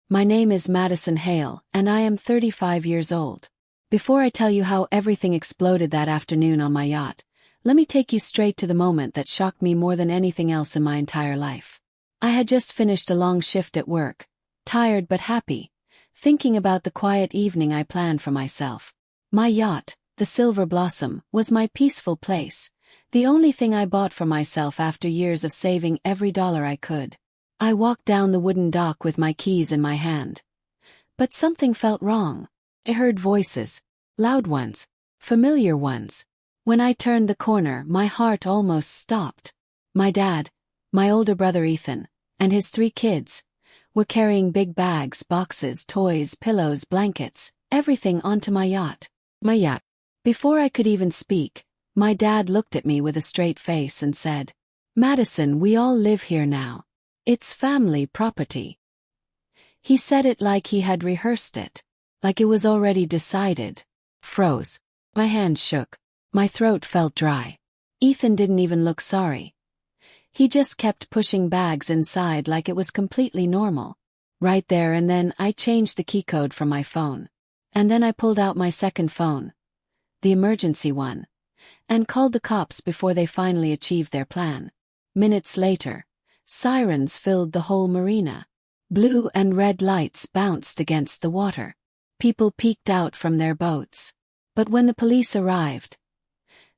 My name is Madison Hale, and I am 35 years old. Before I tell you how everything exploded that afternoon on my yacht, let me take you straight to the moment that shocked me more than anything else in my entire life. I had just finished a long shift at work, tired but happy, thinking about the quiet evening I planned for myself. My yacht, the Silver Blossom, was my peaceful place, the only thing I bought for myself after years of saving every dollar I could. I walked down the wooden dock with my keys in my hand. But something felt wrong. I heard voices, loud ones, familiar ones. When I turned the corner, my heart almost stopped. My dad, my older brother Ethan, and his 3 kids, were carrying big bags, boxes, toys, pillows, blankets, everything onto my yacht. My yacht. Before I could even speak, my dad looked at me with a straight face and said, "Madison, we all live here now. It's family property." He said it like he had rehearsed it, like it was already decided. Froze. My hands shook. My throat felt dry. Ethan didn't even look sorry. He just kept pushing bags inside like it was completely normal. Right there and then I changed the key code from my phone. And then I pulled out my second phone, the emergency one, and called the cops before they finally achieved their plan. Minutes later, sirens filled the whole marina. Blue and red lights bounced against the water. People peeked out from their boats. But when the police arrived,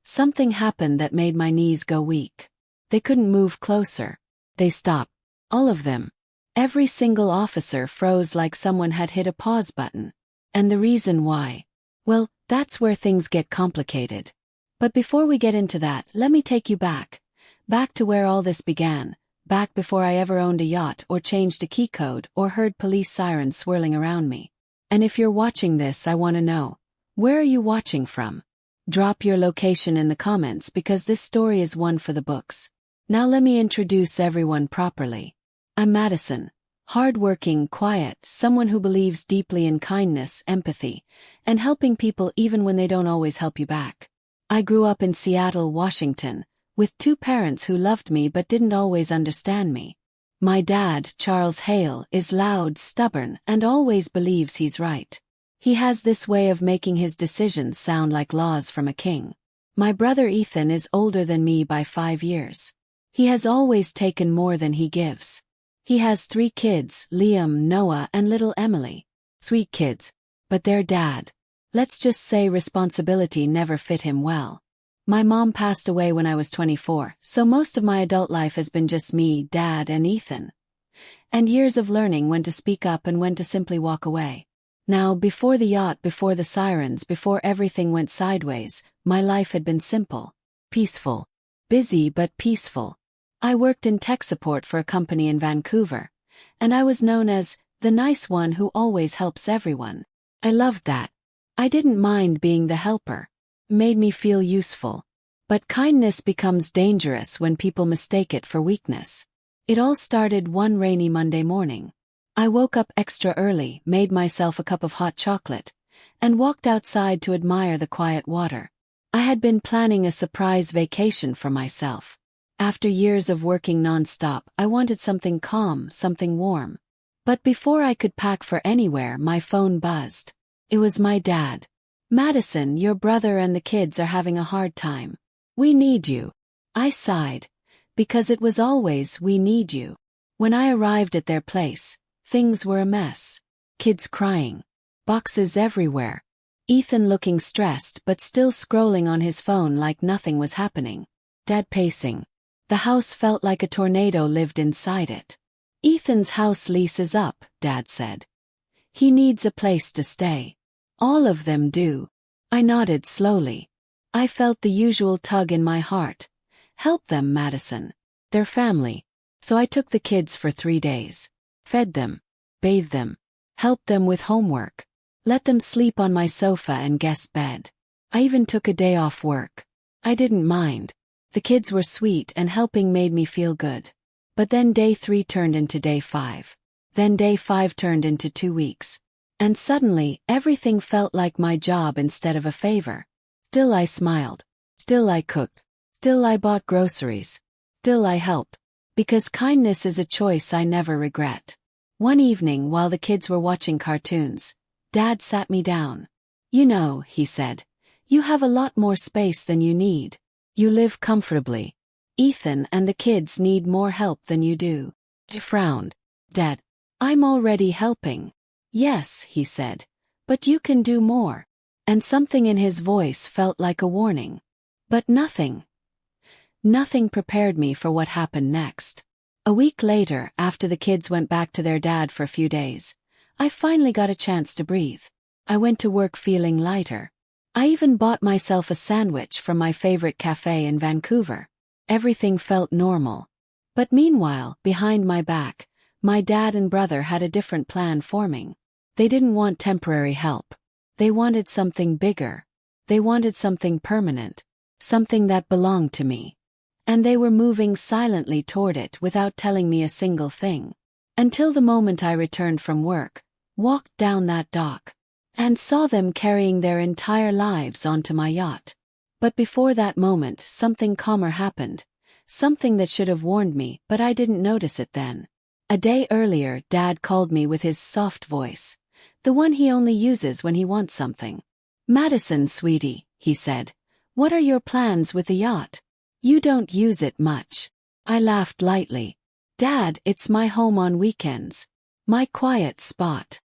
something happened that made my knees go weak. They couldn't move closer. They stopped. All of them. Every single officer froze like someone had hit a pause button. And the reason why? Well, that's where things get complicated. But before we get into that, let me take you back. Back to where all this began. Back before I ever owned a yacht or changed a key code or heard police sirens swirling around me. And if you're watching this, I want to know, where are you watching from? Drop your location in the comments because this story is one for the books. Now let me introduce everyone properly. I'm Madison. Hardworking, quiet, someone who believes deeply in kindness, empathy, and helping people even when they don't always help you back. I grew up in Seattle, Washington, with 2 parents who loved me but didn't always understand me. My dad, Charles Hale, is loud, stubborn, and always believes he's right. He has this way of making his decisions sound like laws from a king. My brother Ethan is older than me by 5 years. He has always taken more than he gives. He has 3 kids, Liam, Noah, and little Emily. Sweet kids. But their dad, let's just say responsibility never fit him well. My mom passed away when I was 24, so most of my adult life has been just me, Dad, and Ethan. And years of learning when to speak up and when to simply walk away. Now, before the yacht, before the sirens, before everything went sideways, my life had been simple. Peaceful. Busy but peaceful. I worked in tech support for a company in Vancouver, and I was known as the nice one who always helps everyone. I loved that. I didn't mind being the helper. Made me feel useful. But kindness becomes dangerous when people mistake it for weakness. It all started one rainy Monday morning. I woke up extra early, made myself a cup of hot chocolate, and walked outside to admire the quiet water. I had been planning a surprise vacation for myself. After years of working non-stop, I wanted something calm, something warm. But before I could pack for anywhere, my phone buzzed. It was my dad. "Madison, your brother and the kids are having a hard time. We need you." I sighed. Because it was always, "We need you." When I arrived at their place, things were a mess. Kids crying. Boxes everywhere. Ethan looking stressed but still scrolling on his phone like nothing was happening. Dad pacing. The house felt like a tornado lived inside it. "Ethan's house lease is up," Dad said. "He needs a place to stay." "All of them do." I nodded slowly. I felt the usual tug in my heart. Help them, Madison. They're family. So I took the kids for 3 days. Fed them. Bathed them. Helped them with homework. Let them sleep on my sofa and guest bed. I even took a day off work. I didn't mind. The kids were sweet and helping made me feel good. But then day 3 turned into day 5. Then day 5 turned into 2 weeks. And suddenly, everything felt like my job instead of a favor. Still I smiled. Still I cooked. Still I bought groceries. Still I helped. Because kindness is a choice I never regret. One evening while the kids were watching cartoons, Dad sat me down. "You know," he said, "you have a lot more space than you need. You live comfortably. Ethan and the kids need more help than you do." I frowned. "Dad, I'm already helping." "Yes," he said, "but you can do more." And something in his voice felt like a warning. But nothing prepared me for what happened next. A week later, after the kids went back to their dad for a few days, I finally got a chance to breathe. I went to work feeling lighter. I even bought myself a sandwich from my favorite cafe in Vancouver. Everything felt normal. But meanwhile, behind my back, my dad and brother had a different plan forming. They didn't want temporary help. They wanted something bigger. They wanted something permanent. Something that belonged to me. And they were moving silently toward it without telling me a single thing. Until the moment I returned from work, walked down that dock, and saw them carrying their entire lives onto my yacht. But before that moment, something calmer happened. Something that should have warned me, but I didn't notice it then. A day earlier, Dad called me with his soft voice. The one he only uses when he wants something. "Madison, sweetie," he said, "what are your plans with the yacht? You don't use it much." I laughed lightly. "Dad, it's my home on weekends. My quiet spot."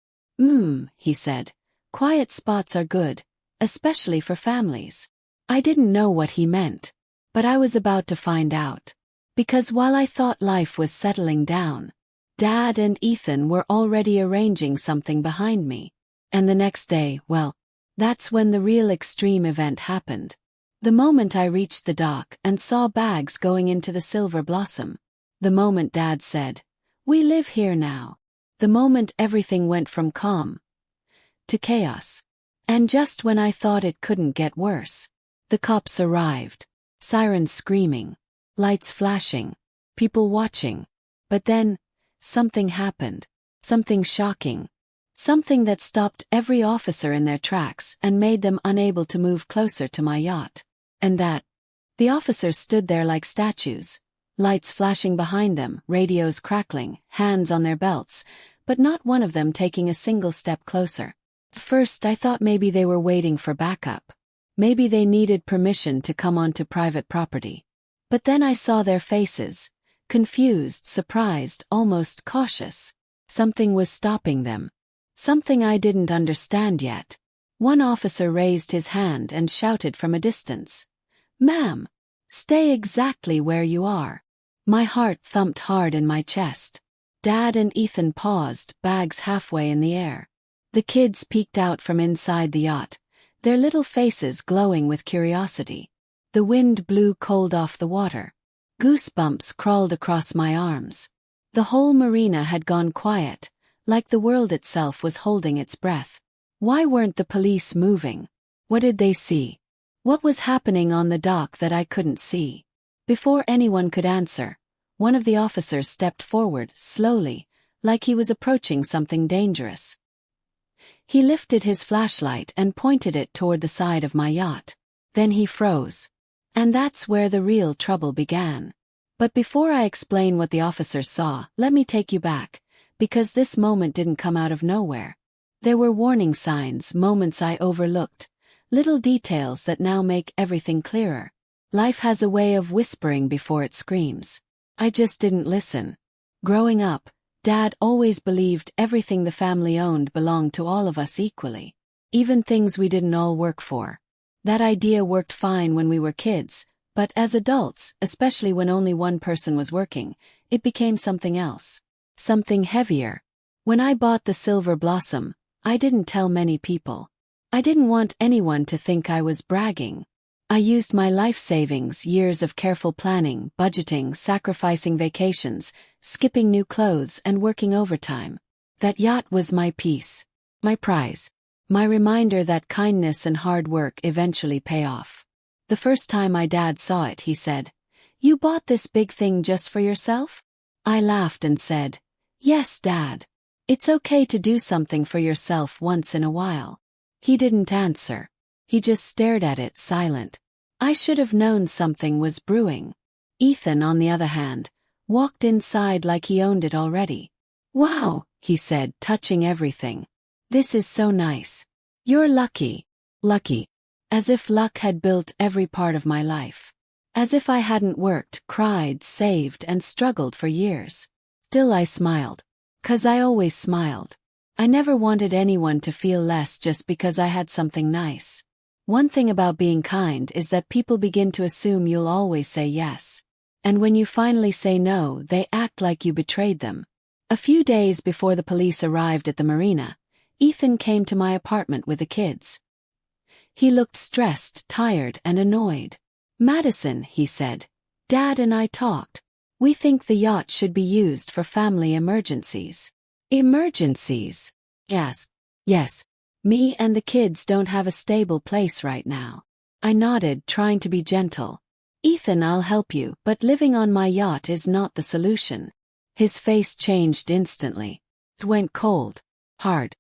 He said, "Quiet spots are good, especially for families." I didn't know what he meant, but I was about to find out. Because while I thought life was settling down, Dad and Ethan were already arranging something behind me. And the next day, well, that's when the real extreme event happened. The moment I reached the dock and saw bags going into the Silver Blossom. The moment Dad said, "We live here now." The moment everything went from calm to chaos. And just when I thought it couldn't get worse, the cops arrived. Sirens screaming, lights flashing, people watching. But then, something happened. Something shocking. Something that stopped every officer in their tracks and made them unable to move closer to my yacht. And the officers stood there like statues, lights flashing behind them, radios crackling, hands on their belts, but not one of them taking a single step closer. At first I thought maybe they were waiting for backup. Maybe they needed permission to come onto private property. But then I saw their faces, confused, surprised, almost cautious. Something was stopping them. Something I didn't understand yet. One officer raised his hand and shouted from a distance, "Ma'am, stay exactly where you are." My heart thumped hard in my chest. Dad and Ethan paused, bags halfway in the air. The kids peeked out from inside the yacht, their little faces glowing with curiosity. The wind blew cold off the water. Goosebumps crawled across my arms. The whole marina had gone quiet, like the world itself was holding its breath. Why weren't the police moving? What did they see? What was happening on the dock that I couldn't see? Before anyone could answer, one of the officers stepped forward, slowly, like he was approaching something dangerous. He lifted his flashlight and pointed it toward the side of my yacht. Then he froze. And that's where the real trouble began. But before I explain what the officers saw, let me take you back, because this moment didn't come out of nowhere. There were warning signs, moments I overlooked, little details that now make everything clearer. Life has a way of whispering before it screams. I just didn't listen. Growing up, Dad always believed everything the family owned belonged to all of us equally. Even things we didn't all work for. That idea worked fine when we were kids, but as adults, especially when only one person was working, it became something else. Something heavier. When I bought the Silver Blossom, I didn't tell many people. I didn't want anyone to think I was bragging. I used my life savings, years of careful planning, budgeting, sacrificing vacations, skipping new clothes and working overtime. That yacht was my peace, my prize, my reminder that kindness and hard work eventually pay off. The first time my dad saw it, he said, "You bought this big thing just for yourself?" I laughed and said, "Yes, Dad. It's okay to do something for yourself once in a while." He didn't answer. He just stared at it, silent. I should have known something was brewing. Ethan, on the other hand, walked inside like he owned it already. Wow, he said, touching everything. This is so nice. You're lucky. Lucky. As if luck had built every part of my life. As if I hadn't worked, cried, saved, and struggled for years. Still I smiled. 'Cause I always smiled. I never wanted anyone to feel less just because I had something nice. One thing about being kind is that people begin to assume you'll always say yes. And when you finally say no, they act like you betrayed them. A few days before the police arrived at the marina, Ethan came to my apartment with the kids. He looked stressed, tired, and annoyed. "Madison," he said, "Dad and I talked. We think the yacht should be used for family emergencies." Emergencies? Yes. Yes. Me and the kids don't have a stable place right now. I nodded, trying to be gentle. "Ethan, I'll help you, but living on my yacht is not the solution." His face changed instantly. It went cold. Hard.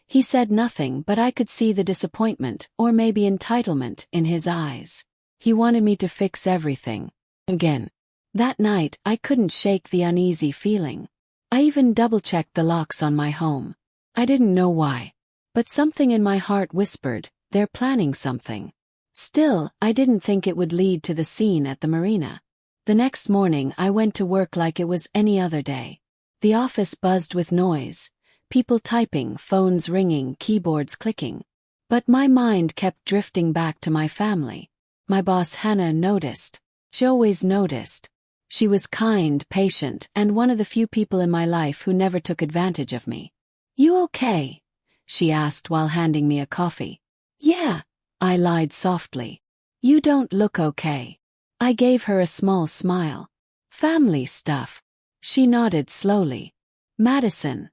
He said nothing, but I could see the disappointment, or maybe entitlement, in his eyes. He wanted me to fix everything. Again. That night, I couldn't shake the uneasy feeling. I even double-checked the locks on my home. I didn't know why. But something in my heart whispered, they're planning something. Still, I didn't think it would lead to the scene at the marina. The next morning, I went to work like it was any other day. The office buzzed with noise. People typing, phones ringing, keyboards clicking. But my mind kept drifting back to my family. My boss Hannah noticed. She always noticed. She was kind, patient, and one of the few people in my life who never took advantage of me. "You okay?" she asked while handing me a coffee. "Yeah," I lied softly. "You don't look okay." I gave her a small smile. "Family stuff." She nodded slowly. "Madison,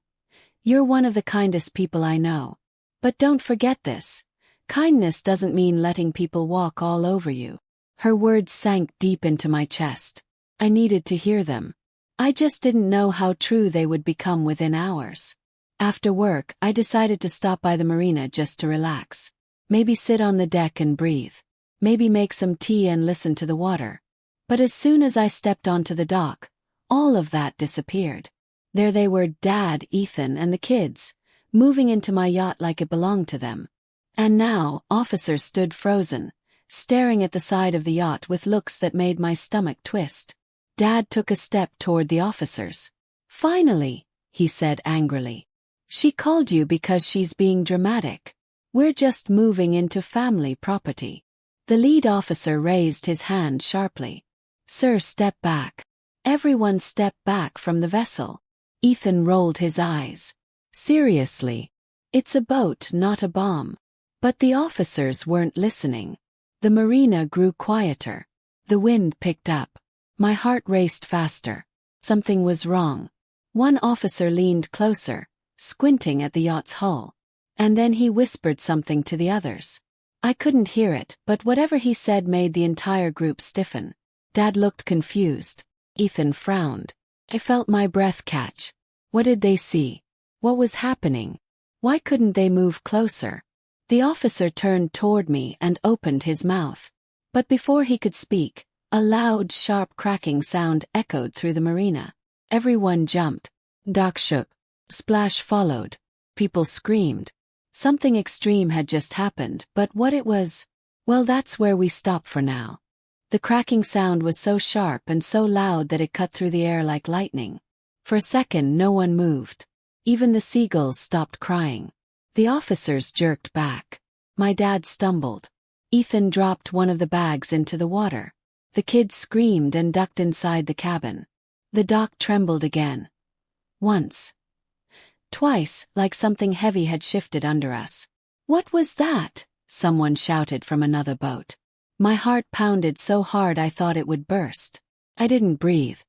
you're one of the kindest people I know. But don't forget this. Kindness doesn't mean letting people walk all over you." Her words sank deep into my chest. I needed to hear them. I just didn't know how true they would become within hours. After work, I decided to stop by the marina just to relax. Maybe sit on the deck and breathe. Maybe make some tea and listen to the water. But as soon as I stepped onto the dock, all of that disappeared. There they were, Dad, Ethan, and the kids, moving into my yacht like it belonged to them. And now, officers stood frozen, staring at the side of the yacht with looks that made my stomach twist. Dad took a step toward the officers. "Finally," he said angrily. "She called you because she's being dramatic. We're just moving into family property." The lead officer raised his hand sharply. "Sir, step back." Everyone stepped back from the vessel. Ethan rolled his eyes. "Seriously? It's a boat, not a bomb." But the officers weren't listening. The marina grew quieter. The wind picked up. My heart raced faster. Something was wrong. One officer leaned closer, squinting at the yacht's hull. And then he whispered something to the others. I couldn't hear it, but whatever he said made the entire group stiffen. Dad looked confused. Ethan frowned. I felt my breath catch. What did they see? What was happening? Why couldn't they move closer? The officer turned toward me and opened his mouth. But before he could speak, a loud, sharp cracking sound echoed through the marina. Everyone jumped. Dock shook. Splash followed. People screamed. Something extreme had just happened, but what it was, well, that's where we stop for now. The cracking sound was so sharp and so loud that it cut through the air like lightning. For a second, no one moved. Even the seagulls stopped crying. The officers jerked back. My dad stumbled. Ethan dropped one of the bags into the water. The kids screamed and ducked inside the cabin. The dock trembled again. Once. Twice, like something heavy had shifted under us. "What was that?" someone shouted from another boat. My heart pounded so hard I thought it would burst. I didn't breathe.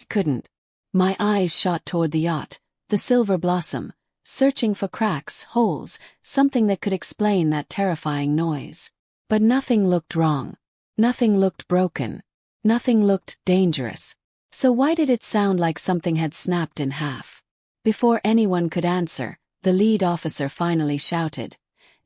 Couldn't. My eyes shot toward the yacht, the Silver Blossom, searching for cracks, holes, something that could explain that terrifying noise. But nothing looked wrong. Nothing looked broken. Nothing looked dangerous. So why did it sound like something had snapped in half? Before anyone could answer, the lead officer finally shouted,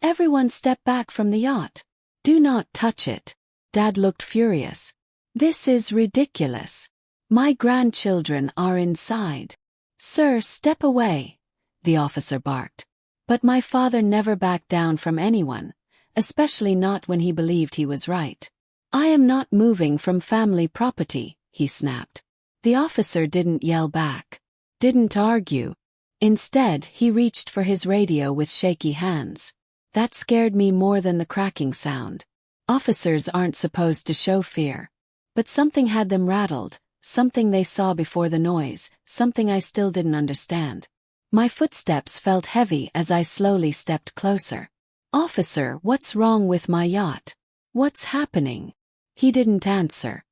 "Everyone step back from the yacht. Do not touch it." Dad looked furious. "This is ridiculous. My grandchildren are inside." "Sir, step away," the officer barked. But my father never backed down from anyone, especially not when he believed he was right. "I am not moving from family property," he snapped. The officer didn't yell back, didn't argue. Instead, he reached for his radio with shaky hands. That scared me more than the cracking sound. Officers aren't supposed to show fear. But something had them rattled, something they saw before the noise, something I still didn't understand. My footsteps felt heavy as I slowly stepped closer. "Officer, what's wrong with my yacht? What's happening?" He didn't answer.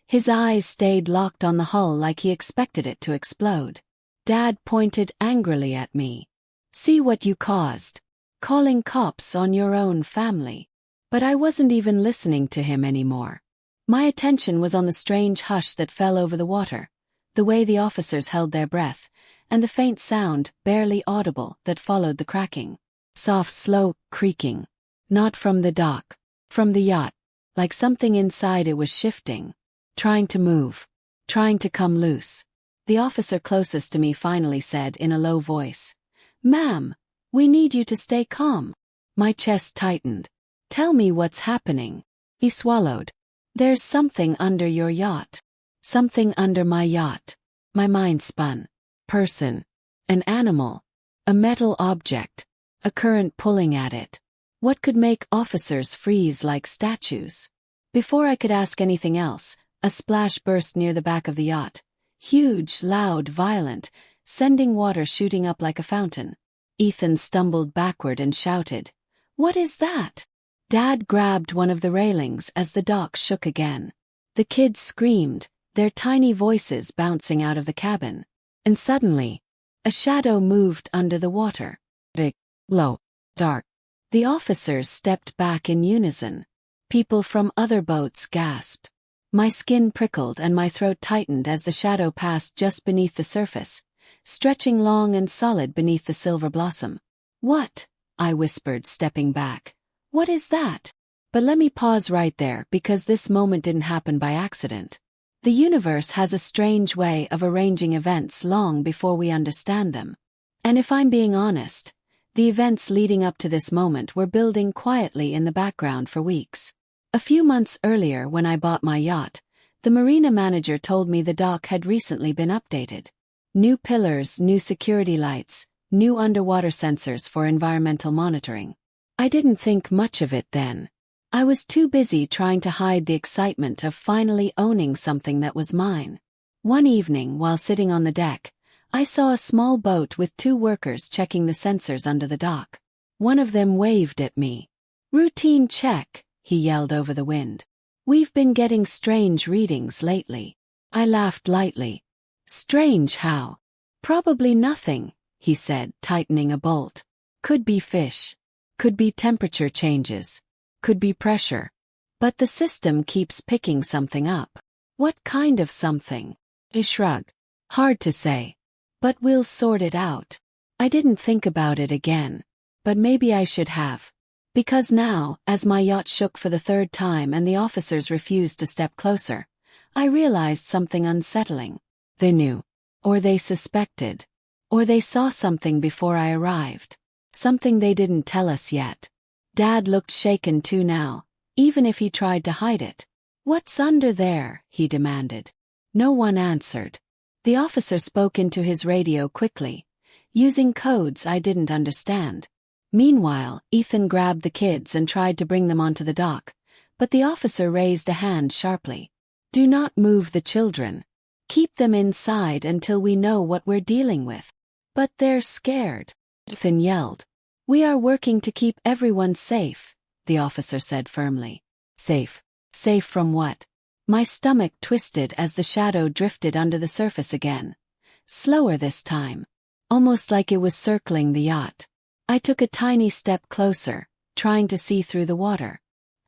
His eyes stayed locked on the hull like he expected it to explode. Dad pointed angrily at me. "See what you caused. Calling cops on your own family." But I wasn't even listening to him anymore. My attention was on the strange hush that fell over the water, the way the officers held their breath, and the faint sound, barely audible, that followed the cracking. Soft, slow creaking. Not from the dock. From the yacht. Like something inside it was shifting. Trying to move. Trying to come loose. The officer closest to me finally said in a low voice, "Ma'am, we need you to stay calm." My chest tightened. "Tell me what's happening." He swallowed. "There's something under your yacht." Something under my yacht. My mind spun. Person. An animal. A metal object. A current pulling at it. What could make officers freeze like statues? Before I could ask anything else, a splash burst near the back of the yacht. Huge, loud, violent, sending water shooting up like a fountain. Ethan stumbled backward and shouted, "What is that?" Dad grabbed one of the railings as the dock shook again. The kids screamed, their tiny voices bouncing out of the cabin. And suddenly, a shadow moved under the water. Big, low, dark. The officers stepped back in unison. People from other boats gasped. My skin prickled and my throat tightened as the shadow passed just beneath the surface, stretching long and solid beneath the silver blossom. "What?" I whispered, stepping back. "What is that?" But let me pause right there, because this moment didn't happen by accident. The universe has a strange way of arranging events long before we understand them. And if I'm being honest, the events leading up to this moment were building quietly in the background for weeks. A few months earlier, when I bought my yacht, the marina manager told me the dock had recently been updated. New pillars, new security lights, new underwater sensors for environmental monitoring. I didn't think much of it then. I was too busy trying to hide the excitement of finally owning something that was mine. One evening, while sitting on the deck, I saw a small boat with 2 workers checking the sensors under the dock. One of them waved at me. "Routine check," he yelled over the wind. "We've been getting strange readings lately." I laughed lightly. "Strange how?" "Probably nothing," he said, tightening a bolt. "Could be fish. Could be temperature changes. Could be pressure. But the system keeps picking something up." "What kind of something?" I shrugged. "Hard to say. But we'll sort it out." I didn't think about it again. But maybe I should have. Because now, as my yacht shook for the 3rd time and the officers refused to step closer, I realized something unsettling. They knew. Or they suspected. Or they saw something before I arrived. Something they didn't tell us yet. Dad looked shaken too now, even if he tried to hide it. "What's under there?" he demanded. No one answered. The officer spoke into his radio quickly, using codes I didn't understand. Meanwhile, Ethan grabbed the kids and tried to bring them onto the dock, but the officer raised a hand sharply. "Do not move the children. Keep them inside until we know what we're dealing with." "But they're scared," Ethan yelled. "We are working to keep everyone safe," the officer said firmly. "Safe? Safe from what?" My stomach twisted as the shadow drifted under the surface again. Slower this time. Almost like it was circling the yacht. I took a tiny step closer, trying to see through the water.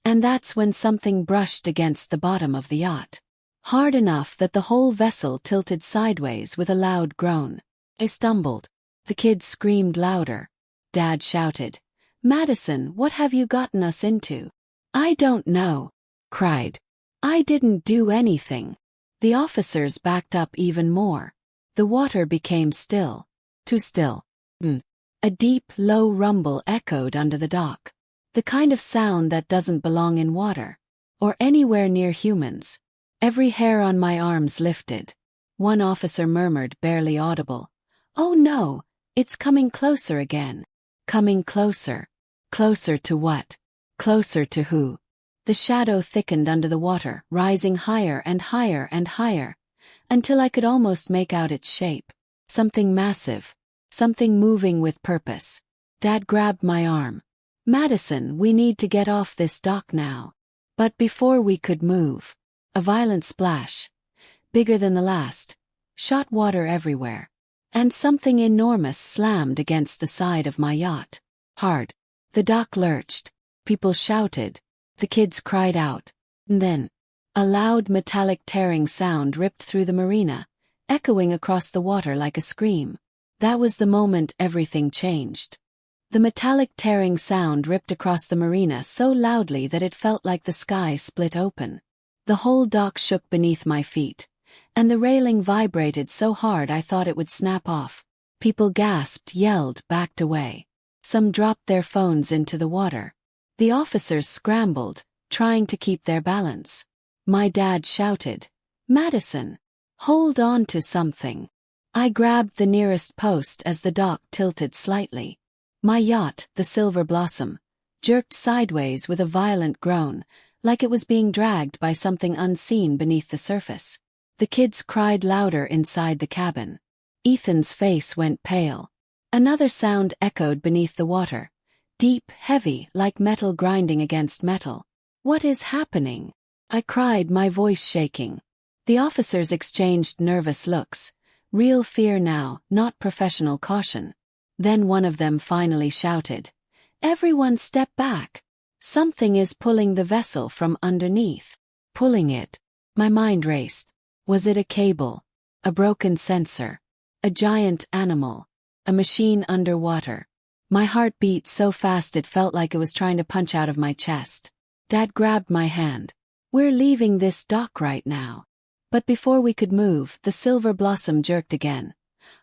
And that's when something brushed against the bottom of the yacht. Hard enough that the whole vessel tilted sideways with a loud groan. I stumbled. The kids screamed louder. Dad shouted, "Madison, what have you gotten us into?" "I don't know," cried. "I didn't do anything." The officers backed up even more. The water became still. Too still. A deep, low rumble echoed under the dock. The kind of sound that doesn't belong in water. Or anywhere near humans. Every hair on my arms lifted. One officer murmured, barely audible, "Oh no, it's coming closer again." Coming closer. Closer to what? Closer to who? The shadow thickened under the water, rising higher and higher and higher, until I could almost make out its shape. Something massive. Something moving with purpose. Dad grabbed my arm. "Madison, we need to get off this dock now." But before we could move, a violent splash, bigger than the last, shot water everywhere, and something enormous slammed against the side of my yacht. Hard. The dock lurched. People shouted. The kids cried out. And then, a loud metallic tearing sound ripped through the marina, echoing across the water like a scream. That was the moment everything changed. The metallic tearing sound ripped across the marina so loudly that it felt like the sky split open. The whole dock shook beneath my feet, and the railing vibrated so hard I thought it would snap off. People gasped, yelled, backed away. Some dropped their phones into the water. The officers scrambled, trying to keep their balance. My dad shouted, "Madison, hold on to something." I grabbed the nearest post as the dock tilted slightly. My yacht, the Silver Blossom, jerked sideways with a violent groan, like it was being dragged by something unseen beneath the surface. The kids cried louder inside the cabin. Ethan's face went pale. Another sound echoed beneath the water, deep, heavy, like metal grinding against metal. "What is happening?" I cried, my voice shaking. The officers exchanged nervous looks. Real fear now, not professional caution. Then one of them finally shouted, "Everyone step back. Something is pulling the vessel from underneath." Pulling it. My mind raced. Was it a cable? A broken sensor? A giant animal? A machine underwater? My heart beat so fast it felt like it was trying to punch out of my chest. Dad grabbed my hand. "We're leaving this dock right now." But before we could move, the Silver Blossom jerked again.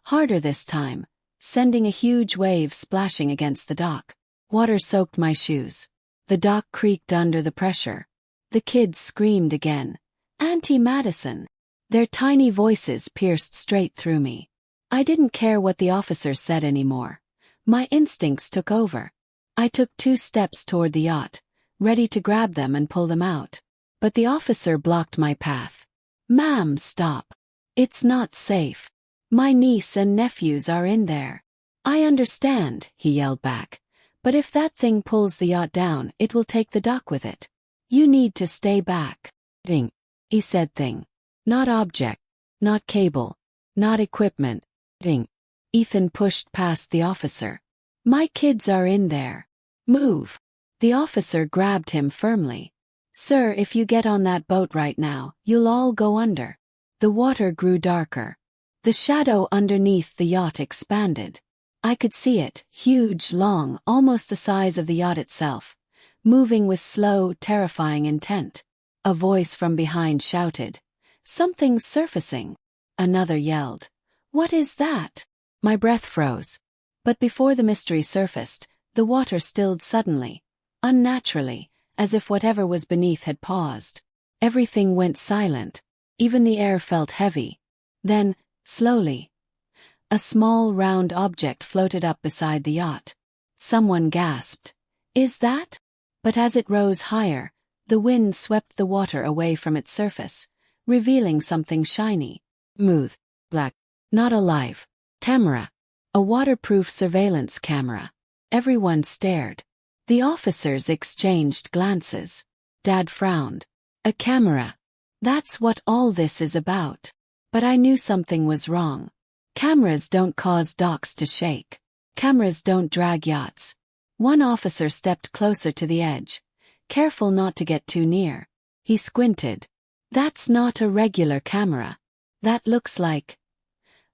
Harder this time, sending a huge wave splashing against the dock. Water soaked my shoes. The dock creaked under the pressure. The kids screamed again. "Auntie Madison." Their tiny voices pierced straight through me. I didn't care what the officers said anymore. My instincts took over. I took 2 steps toward the yacht, ready to grab them and pull them out. But the officer blocked my path. "Ma'am, stop. It's not safe. My niece and nephews are in there." "I understand," he yelled back. "But if that thing pulls the yacht down, it will take the dock with it. You need to stay back." "Thing," he said. "Thing. Not object. Not cable. Not equipment. Thing." Ethan pushed past the officer. "My kids are in there. Move." The officer grabbed him firmly. "Sir, if you get on that boat right now, you'll all go under." The water grew darker. The shadow underneath the yacht expanded. I could see it, huge, long, almost the size of the yacht itself, moving with slow, terrifying intent. A voice from behind shouted, "Something's surfacing." Another yelled, "What is that?" My breath froze. But before the mystery surfaced, the water stilled suddenly, unnaturally, as if whatever was beneath had paused. Everything went silent. Even the air felt heavy. Then, slowly, a small round object floated up beside the yacht. Someone gasped, "Is that?" But as it rose higher, the wind swept the water away from its surface, revealing something shiny, smooth, black, not alive. Camera. A waterproof surveillance camera. Everyone stared. The officers exchanged glances. Dad frowned. "A camera. That's what all this is about." But I knew something was wrong. Cameras don't cause docks to shake. Cameras don't drag yachts. One officer stepped closer to the edge, careful not to get too near. He squinted. "That's not a regular camera. That looks like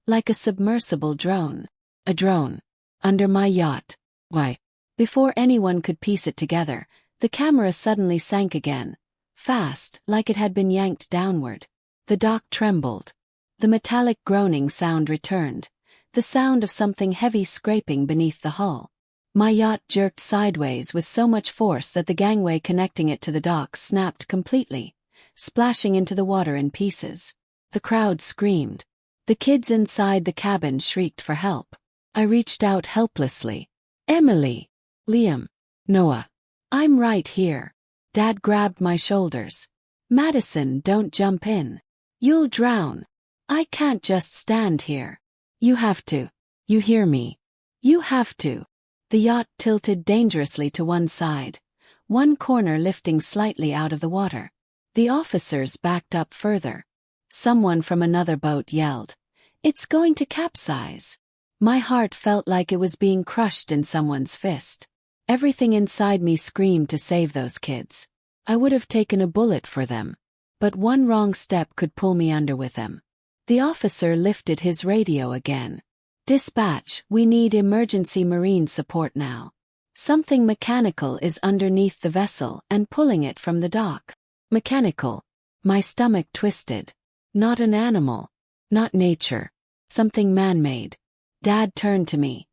a submersible drone." "A drone? Under my yacht? Why?" Before anyone could piece it together, the camera suddenly sank again, fast, like it had been yanked downward. The dock trembled. The metallic groaning sound returned, the sound of something heavy scraping beneath the hull. My yacht jerked sideways with so much force that the gangway connecting it to the dock snapped completely, splashing into the water in pieces. The crowd screamed. The kids inside the cabin shrieked for help. I reached out helplessly. Emily. Liam. Noah. I'm right here. Dad grabbed my shoulders. Madison, don't jump in. You'll drown. I can't just stand here. You have to. You hear me? You have to. The yacht tilted dangerously to one side, one corner lifting slightly out of the water. The officers backed up further. Someone from another boat yelled, "It's going to capsize." My heart felt like it was being crushed in someone's fist. Everything inside me screamed to save those kids. I would have taken a bullet for them. But one wrong step could pull me under with them. The officer lifted his radio again. "Dispatch, we need emergency marine support now. Something mechanical is underneath the vessel and pulling it from the dock." Mechanical. My stomach twisted. Not an animal. Not nature. Something man-made. Dad turned to me,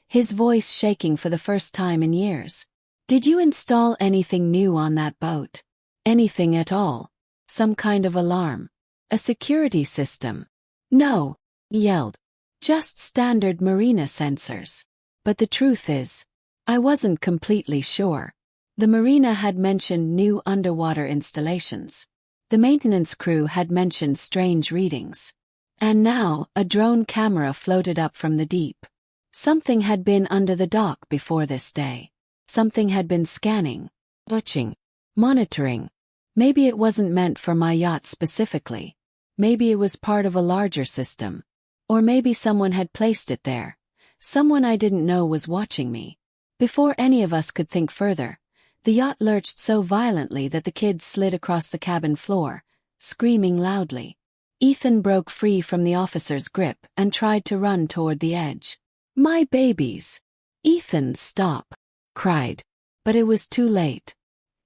his voice shaking for the first time in years. "Did you install anything new on that boat? Anything at all? Some kind of alarm? A security system?" "No," he yelled. "Just standard marina sensors." But the truth is, I wasn't completely sure. The marina had mentioned new underwater installations. The maintenance crew had mentioned strange readings. And now, a drone camera floated up from the deep. Something had been under the dock before this day. Something had been scanning, watching, monitoring. Maybe it wasn't meant for my yacht specifically. Maybe it was part of a larger system. Or maybe someone had placed it there. Someone I didn't know was watching me. Before any of us could think further, the yacht lurched so violently that the kids slid across the cabin floor, screaming loudly. Ethan broke free from the officer's grip and tried to run toward the edge. "My babies!" "Ethan, stop!" cried. But it was too late.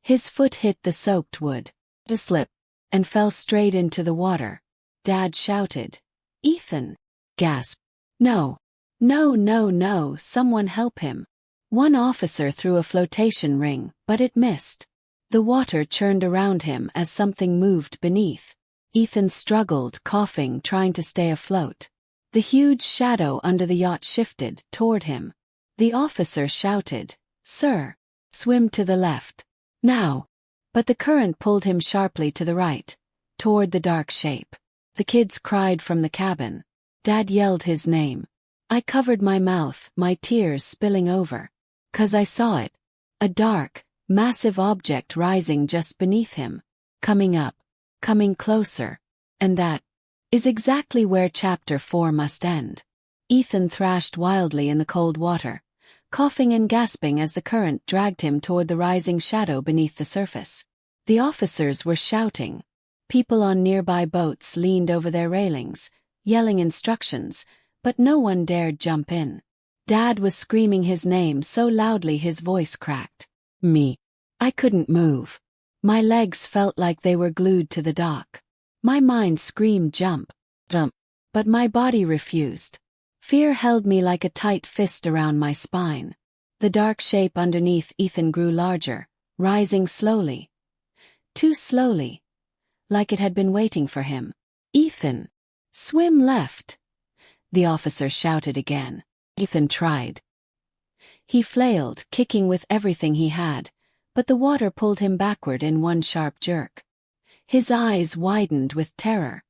His foot hit the soaked wood. It slipped and fell straight into the water. Dad shouted. "Ethan!" Gasped. "No. No, no, no, someone help him." One officer threw a flotation ring, but it missed. The water churned around him as something moved beneath. Ethan struggled, coughing, trying to stay afloat. The huge shadow under the yacht shifted toward him. The officer shouted, "Sir, swim to the left. Now." But the current pulled him sharply to the right, toward the dark shape. The kids cried from the cabin. Dad yelled his name. I covered my mouth, my tears spilling over. 'Cause I saw it. A dark, massive object rising just beneath him. Coming up. Coming closer. And that is exactly where Chapter 4 must end. Ethan thrashed wildly in the cold water, coughing and gasping as the current dragged him toward the rising shadow beneath the surface. The officers were shouting. People on nearby boats leaned over their railings, yelling instructions, but no one dared jump in. Dad was screaming his name so loudly his voice cracked. Me. I couldn't move. My legs felt like they were glued to the dock. My mind screamed jump, jump, but my body refused. Fear held me like a tight fist around my spine. The dark shape underneath Ethan grew larger, rising slowly. Too slowly. Like it had been waiting for him. "Ethan! Swim left!" The officer shouted again. Ethan tried. He flailed, kicking with everything he had, but the water pulled him backward in one sharp jerk. His eyes widened with terror.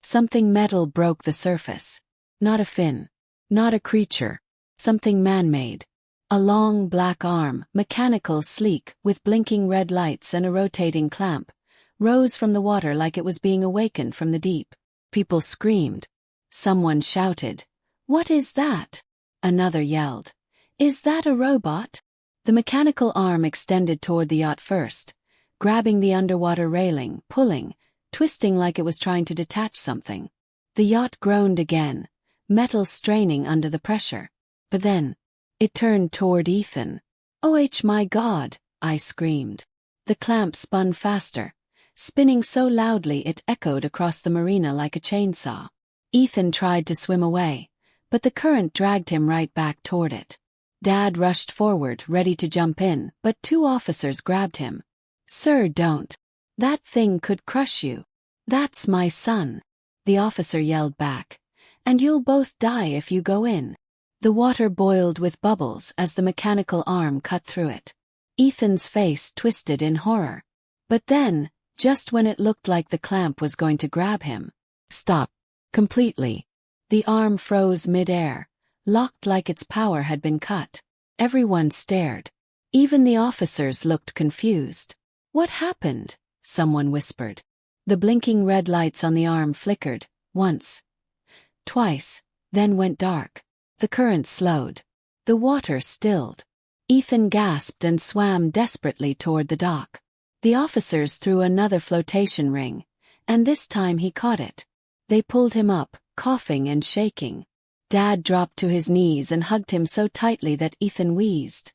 Something metal broke the surface. Not a fin. Not a creature. Something man-made. A long black arm, mechanical, sleek, with blinking red lights and a rotating clamp, rose from the water like it was being awakened from the deep. People screamed. Someone shouted, "What is that?" Another yelled, "Is that a robot?" The mechanical arm extended toward the yacht first, grabbing the underwater railing, pulling, twisting like it was trying to detach something. The yacht groaned again, metal straining under the pressure. But then, it turned toward Ethan. "Oh my God," I screamed. The clamp spun faster, spinning so loudly it echoed across the marina like a chainsaw. Ethan tried to swim away, but the current dragged him right back toward it. Dad rushed forward, ready to jump in, but two officers grabbed him. "Sir, don't. That thing could crush you." "That's my son," the officer yelled back. "And you'll both die if you go in." The water boiled with bubbles as the mechanical arm cut through it. Ethan's face twisted in horror. But then, just when it looked like the clamp was going to grab him, stop. Completely. The arm froze mid-air, locked like its power had been cut. Everyone stared. Even the officers looked confused. "What happened?" someone whispered. The blinking red lights on the arm flickered, once, twice, then went dark. The current slowed. The water stilled. Ethan gasped and swam desperately toward the dock. The officers threw another flotation ring, and this time he caught it. They pulled him up, coughing and shaking. Dad dropped to his knees and hugged him so tightly that Ethan wheezed.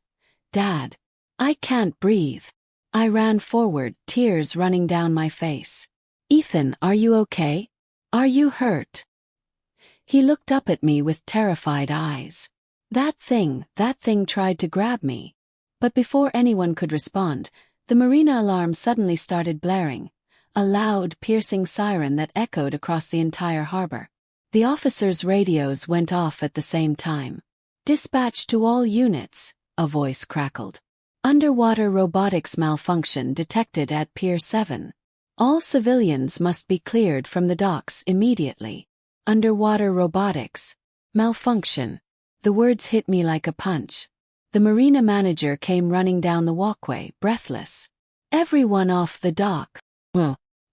"Dad, I can't breathe." I ran forward, tears running down my face. "Ethan, are you okay? Are you hurt?" He looked up at me with terrified eyes. That thing tried to grab me." But before anyone could respond, the marina alarm suddenly started blaring, a loud, piercing siren that echoed across the entire harbor. The officers' radios went off at the same time. "Dispatch to all units," a voice crackled. "Underwater robotics malfunction detected at Pier 7. All civilians must be cleared from the docks immediately." Underwater robotics malfunction. The words hit me like a punch. The marina manager came running down the walkway, breathless. "Everyone off the dock.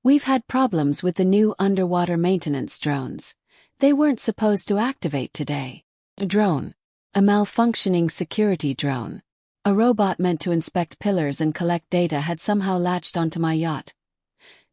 We've had problems with the new underwater maintenance drones. They weren't supposed to activate today." A drone. A malfunctioning security drone. A robot meant to inspect pillars and collect data had somehow latched onto my yacht.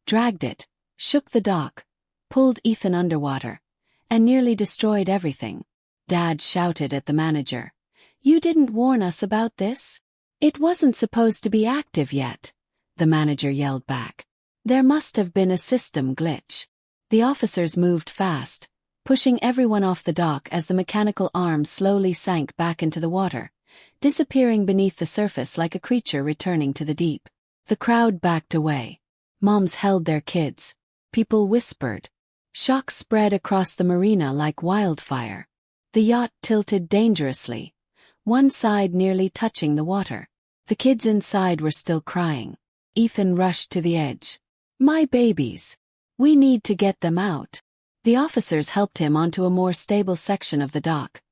Dragged it, shook the dock, pulled Ethan underwater, and nearly destroyed everything. Dad shouted at the manager. "You didn't warn us about this?" "It wasn't supposed to be active yet," the manager yelled back. "There must have been a system glitch." The officers moved fast, pushing everyone off the dock as the mechanical arm slowly sank back into the water, disappearing beneath the surface like a creature returning to the deep. The crowd backed away. Moms held their kids. People whispered. Shock spread across the marina like wildfire. The yacht tilted dangerously, one side nearly touching the water. The kids inside were still crying. Ethan rushed to the edge. "My babies. We need to get them out." The officers helped him onto a more stable section of the dock,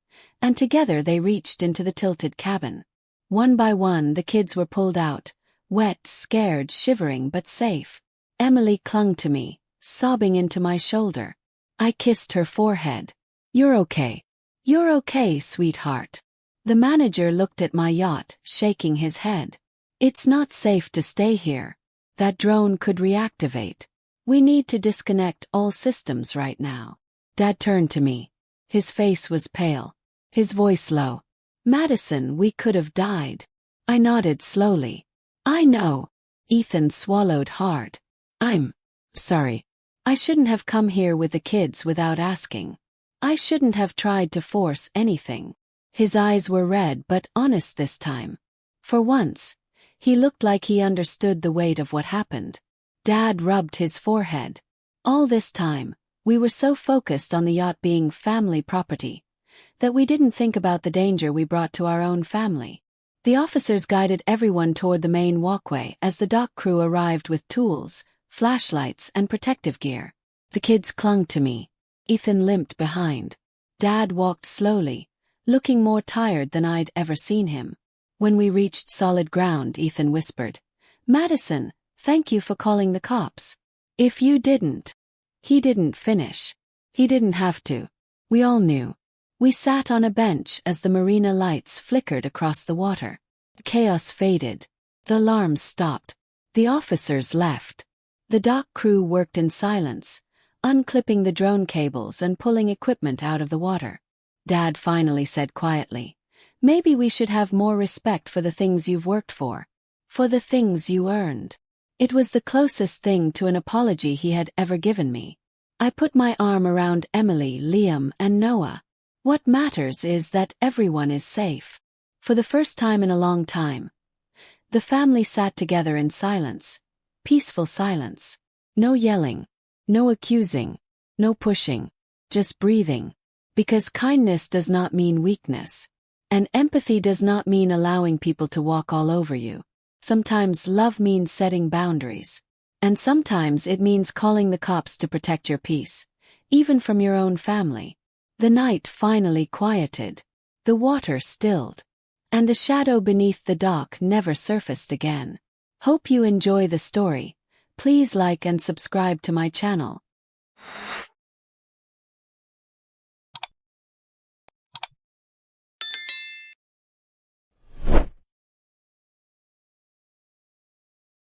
and together they reached into the tilted cabin. One by one the kids were pulled out, wet, scared, shivering but safe. Emily clung to me, sobbing into my shoulder. I kissed her forehead. "You're okay. You're okay, sweetheart." The manager looked at my yacht, shaking his head. "It's not safe to stay here. That drone could reactivate. We need to disconnect all systems right now." Dad turned to me. His face was pale, his voice low. "Madison, we could have died." I nodded slowly. "I know." Ethan swallowed hard. "I'm sorry. I shouldn't have come here with the kids without asking. I shouldn't have tried to force anything." His eyes were red but honest this time. For once, he looked like he understood the weight of what happened. Dad rubbed his forehead. "All this time, we were so focused on the yacht being family property that we didn't think about the danger we brought to our own family." The officers guided everyone toward the main walkway as the dock crew arrived with tools, flashlights, and protective gear. The kids clung to me. Ethan limped behind. Dad walked slowly, looking more tired than I'd ever seen him. When we reached solid ground, Ethan whispered, "Madison, thank you for calling the cops. If you didn't..." He didn't finish. He didn't have to. We all knew. We sat on a bench as the marina lights flickered across the water. Chaos faded. The alarms stopped. The officers left. The dock crew worked in silence, unclipping the drone cables and pulling equipment out of the water. Dad finally said quietly, "Maybe we should have more respect for the things you've worked for the things you earned." It was the closest thing to an apology he had ever given me. I put my arm around Emily, Liam, and Noah. What matters is that everyone is safe. For the first time in a long time, the family sat together in silence. Peaceful silence. No yelling. No accusing. No pushing. Just breathing. Because kindness does not mean weakness. And empathy does not mean allowing people to walk all over you. Sometimes love means setting boundaries. And sometimes it means calling the cops to protect your peace, even from your own family. The night finally quieted. The water stilled. And the shadow beneath the dock never surfaced again. Hope you enjoy the story. Please like and subscribe to my channel.